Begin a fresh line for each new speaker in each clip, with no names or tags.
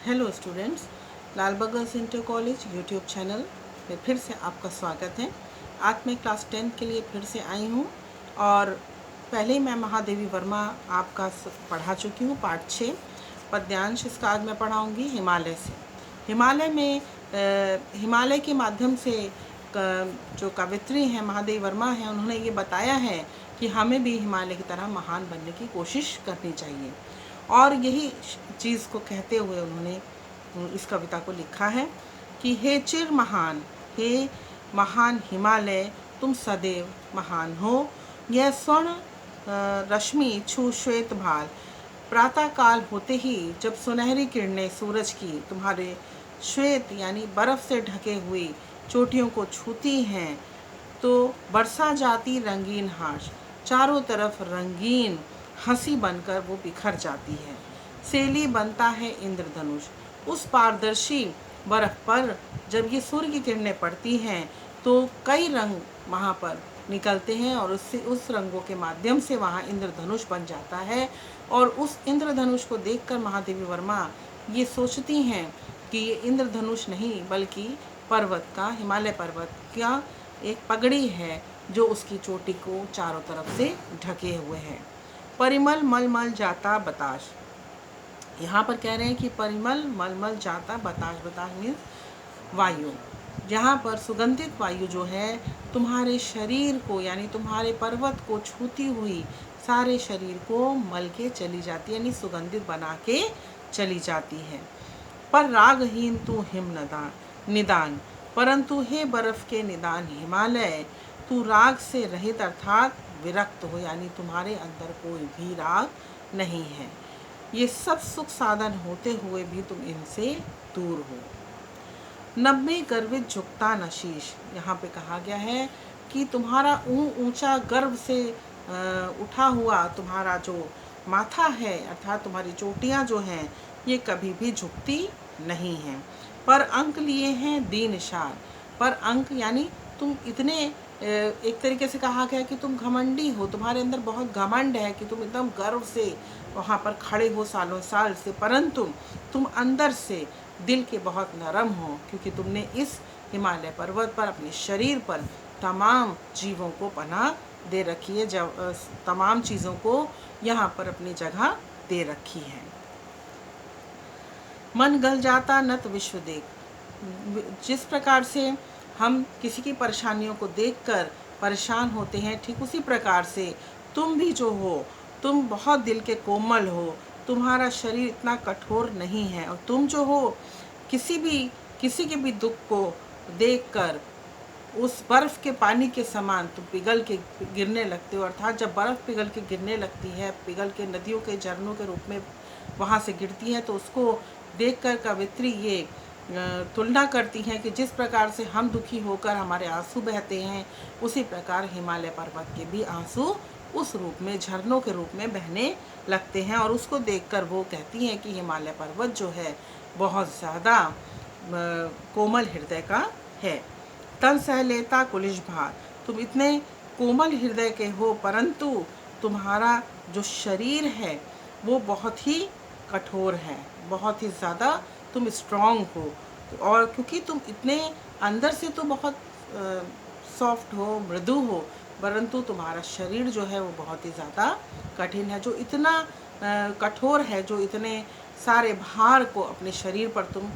Hello students, लाल बगल inter college YouTube channel में फिर से आपका स्वागत है। आज मैं क्लास 10 के लिए फिर से आई हूँ और पहले ही मैं महादेवी वर्मा आपका पढ़ा चुकी हूँ। पार्ट 6 पद्यांश इसका आज मैं पढ़ाऊँगी हिमालय से। हिमालय में हिमालय के माध्यम से जो कवित्री हैं महादेवी वर्मा हैं, उन्होंने ये बताया है कि हमें भी हिमालय की तरह महान बनने की कोशिश करनी चाहिए। और यही चीज़ को कहते हुए उन्होंने इस कविता को लिखा है कि हे चिर महान, हे महान हिमालय, तुम सदैव महान हो। यह स्वर्ण रश्मि छू श्वेत भाल, प्रातःकाल होते ही जब सुनहरी किरणें सूरज की तुम्हारे श्वेत यानी बर्फ़ से ढके हुई चोटियों को छूती हैं तो बरसा जाती रंगीन हाश, चारों तरफ रंगीन हंसी बनकर वो बिखर जाती है। सेली बनता है इंद्रधनुष, उस पारदर्शी बर्फ पर जब ये सूर्य की किरणें पड़ती हैं तो कई रंग वहाँ पर निकलते हैं और उससे उस रंगों के माध्यम से वहाँ इंद्रधनुष बन जाता है। और उस इंद्रधनुष को देखकर महादेवी वर्मा ये सोचती हैं कि ये इंद्रधनुष नहीं बल्कि पर्वत का, हिमालय पर्वत का एक पगड़ी है जो उसकी चोटी को चारों तरफ से ढके हुए है। परिमल मलमल जाता बताश, यहाँ पर कह रहे हैं कि परिमल मलमल जाता बताश, बताश मीन्स वायु। यहाँ पर सुगंधित वायु जो है तुम्हारे शरीर को यानी तुम्हारे पर्वत को छूती हुई सारे शरीर को मल के चली जाती है, यानी सुगंधित बना के चली जाती है। पर रागहीन तू हिम निदान, परंतु हे बर्फ के निदान हिमालय, तू राग से रहित अर्थात विरक्त हो, यानी तुम्हारे अंदर कोई भी राग नहीं है। ये सब सुख साधन होते हुए भी तुम इनसे दूर हो। नभ में गर्वित झुकता नशीश, यहाँ पे कहा गया है कि तुम्हारा ऊंचा गर्व से उठा हुआ तुम्हारा जो माथा है अर्थात तुम्हारी चोटियाँ जो हैं ये कभी भी झुकती नहीं हैं। पर अंक लिए हैं दीनशार, पर अंक यानी तुम इतने एक तरीके से कहा गया कि तुम घमंडी हो, तुम्हारे अंदर बहुत घमंड है कि तुम एकदम गर्व से वहाँ पर खड़े हो सालों साल से, परंतु तुम अंदर से दिल के बहुत नरम हो क्योंकि तुमने इस हिमालय पर्वत पर अपने शरीर पर तमाम जीवों को पनाह दे रखी है, जब तमाम चीज़ों को यहाँ पर अपनी जगह दे रखी है। मन गल जाता नत विश्व देख, जिस प्रकार से हम किसी की परेशानियों को देखकर परेशान होते हैं, ठीक उसी प्रकार से तुम भी जो हो, तुम बहुत दिल के कोमल हो, तुम्हारा शरीर इतना कठोर नहीं है और तुम जो हो किसी के भी दुख को देखकर उस बर्फ़ के पानी के समान तुम पिघल के गिरने लगते हो। अर्थात जब बर्फ़ पिघल के गिरने लगती है, पिघल के नदियों के झरनों के रूप में वहाँ से गिरती है, तो उसको देखकर कवित्री ये तुलना करती हैं कि जिस प्रकार से हम दुखी होकर हमारे आंसू बहते हैं, उसी प्रकार हिमालय पर्वत के भी आंसू उस रूप में झरनों के रूप में बहने लगते हैं। और उसको देखकर वो कहती हैं कि हिमालय पर्वत जो है बहुत ज़्यादा कोमल हृदय का है। तन सह लेता कुलिश भार, तुम इतने कोमल हृदय के हो परंतु तुम्हारा जो शरीर है वो बहुत ही कठोर है, बहुत ही ज़्यादा तुम स्ट्रॉन्ग हो। और क्योंकि तुम इतने अंदर से तो बहुत सॉफ्ट हो, मृदु हो, परंतु तुम्हारा शरीर जो है वो बहुत ही ज़्यादा कठिन है, जो इतना कठोर है, जो इतने सारे भार को अपने शरीर पर तुम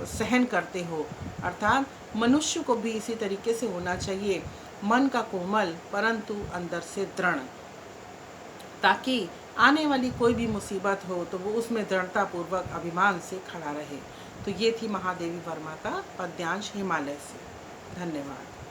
सहन करते हो। अर्थात मनुष्य को भी इसी तरीके से होना चाहिए, मन का कोमल परंतु अंदर से दृढ़, ताकि आने वाली कोई भी मुसीबत हो तो वो उसमें दृढ़तापूर्वक अभिमान से खड़ा रहे। तो ये थी महादेवी वर्मा का पद्यांश हिमालय से। धन्यवाद।